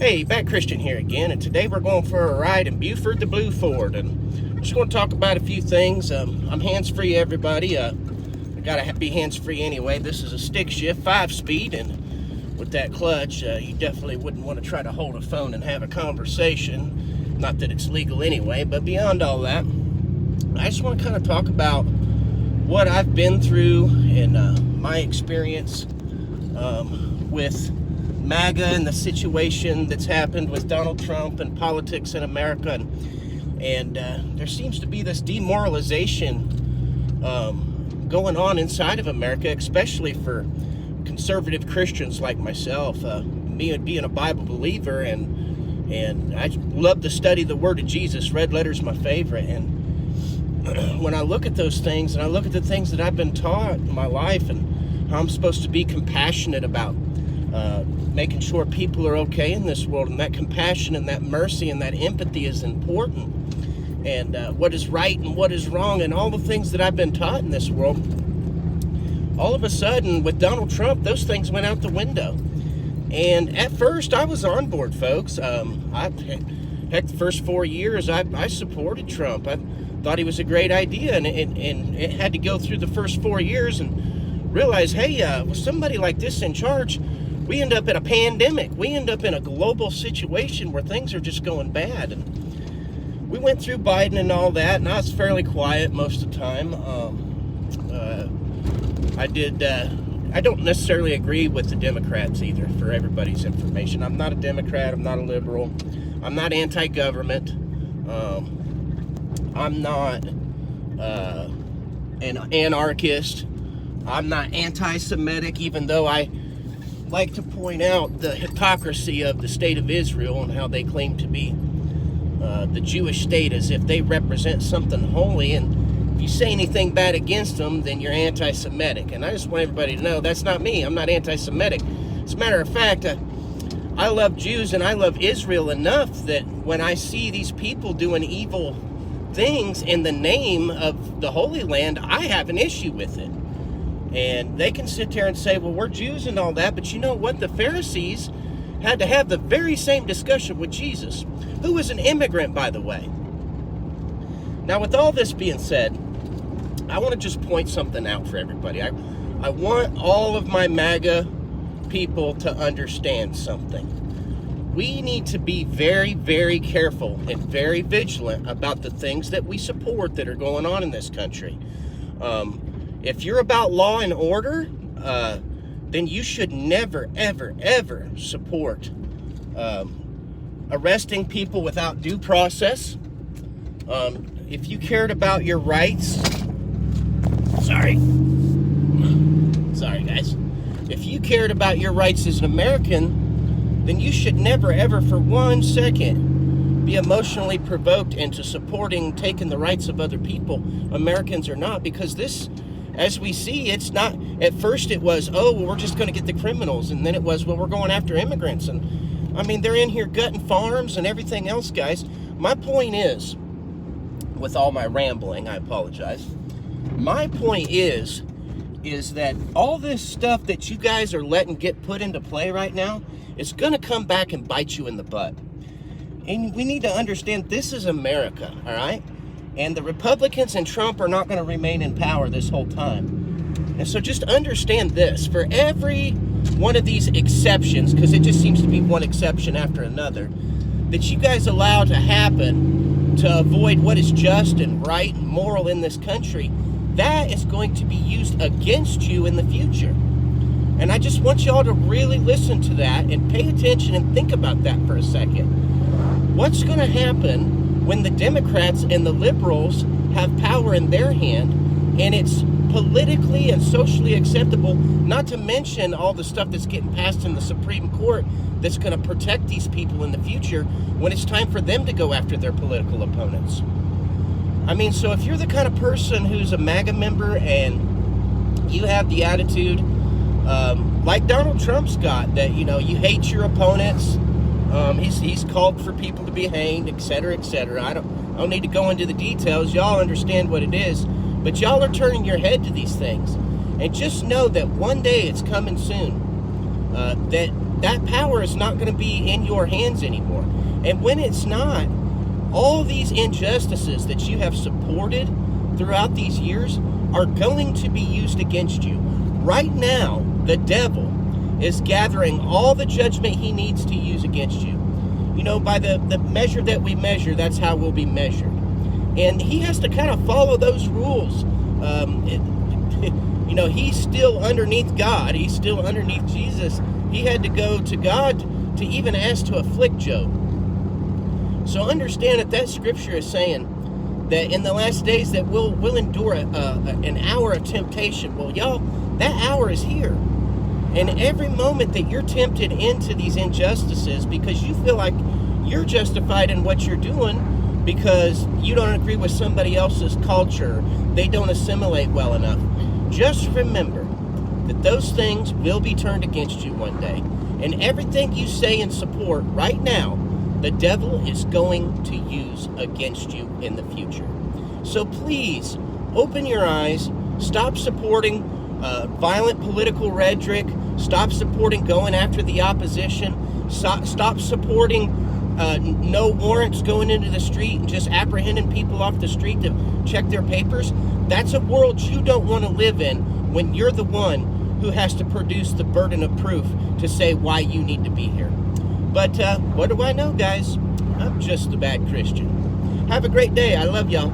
Hey, Matt Christian here again, and today we're going for a ride in Buford the Blue Ford, and I'm just going to talk about a few things. I'm hands-free, everybody. I gotta be hands-free anyway. This is a stick shift, 5-speed, and with that clutch, you definitely wouldn't want to try to hold a phone and have a conversation. Not that it's legal anyway, but beyond all that, I just want to kind of talk about what I've been through and my experience with MAGA and the situation that's happened with Donald Trump and politics in America, and there seems to be this demoralization going on inside of America, especially for conservative Christians like myself. Me being a Bible believer, and I love to study the Word of Jesus. Red letter's my favorite, and when I look at those things, and I look at the things that I've been taught in my life, and how I'm supposed to be compassionate about making sure people are okay in this world, and that compassion and that mercy and that empathy is important, and what is right and what is wrong, and all the things that I've been taught in this world, all of a sudden with Donald Trump, those things went out the window. And at first I was on board, folks. Heck, the first 4 years I supported Trump. I thought he was a great idea, and it had to go through the first 4 years and realize, hey, with somebody like this in charge, we end up in a pandemic. We end up in a global situation where things are just going bad. And we went through Biden and all that, and I was fairly quiet most of the time. I don't necessarily agree with the Democrats either, for everybody's information. I'm not a Democrat. I'm not a liberal. I'm not anti-government. I'm not an anarchist. I'm not anti-Semitic, even though I like to point out the hypocrisy of the state of Israel and how they claim to be the Jewish state, as if they represent something holy, and if you say anything bad against them, then you're anti-Semitic. And I just want everybody to know that's not me. I'm not anti-Semitic. As a matter of fact, I love Jews and I love Israel enough that when I see these people doing evil things in the name of the Holy Land, I have an issue with it. And they can sit there and say, well, we're Jews and all that, but you know what? The Pharisees had to have the very same discussion with Jesus, who was an immigrant, by the way. Now, with all this being said, I want to just point something out for everybody. I want all of my MAGA people to understand something. We need to be very, very careful and very vigilant about the things that we support that are going on in this country. If you're about law and order, then you should never, ever, ever support arresting people without due process. If you cared about your rights, sorry guys, if you cared about your rights as an American, then you should never, ever for 1 second be emotionally provoked into supporting taking the rights of other people, Americans or not, because this, as we see, it's not, at first it was, oh, well, we're just going to get the criminals, and then it was, well, we're going after immigrants, and I mean, they're in here gutting farms and everything else, guys. My point is, with all my rambling, I apologize, my point is that all this stuff that you guys are letting get put into play right now is going to come back and bite you in the butt. And we need to understand this is America, all right? And the Republicans and Trump are not going to remain in power this whole time. And so just understand this. For every one of these exceptions, because it just seems to be one exception after another, that you guys allow to happen to avoid what is just and right and moral in this country, that is going to be used against you in the future. And I just want y'all to really listen to that and pay attention and think about that for a second. What's going to happen when the Democrats and the liberals have power in their hand, and it's politically and socially acceptable, not to mention all the stuff that's getting passed in the Supreme Court that's going to protect these people in the future when it's time for them to go after their political opponents? I mean, so if you're the kind of person who's a MAGA member and you have the attitude like Donald Trump's got, that, you know, you hate your opponents, he's called for people to be hanged, etc., etc. I don't need to go into the details. Y'all understand what it is, but y'all are turning your head to these things, and just know that one day it's coming soon, that that power is not going to be in your hands anymore. And when it's not, all these injustices that you have supported throughout these years are going to be used against you. Right now, the devil is gathering all the judgment he needs to use against you. You know, by the measure that we measure, that's how we'll be measured. And he has to kind of follow those rules. You know, he's still underneath God. He's still underneath Jesus. He had to go to God to even ask to afflict Job. So understand that scripture is saying that in the last days that we'll endure an hour of temptation. Well, y'all, that hour is here. And every moment that you're tempted into these injustices because you feel like you're justified in what you're doing because you don't agree with somebody else's culture, they don't assimilate well enough, just remember that those things will be turned against you one day. And everything you say in support right now, the devil is going to use against you in the future. So please, open your eyes, stop supporting violent political rhetoric, stop supporting going after the opposition, stop supporting no warrants going into the street and just apprehending people off the street to check their papers. That's a world you don't want to live in when you're the one who has to produce the burden of proof to say why you need to be here. But what do I know, guys? I'm just a bad Christian. Have a great day. I love y'all.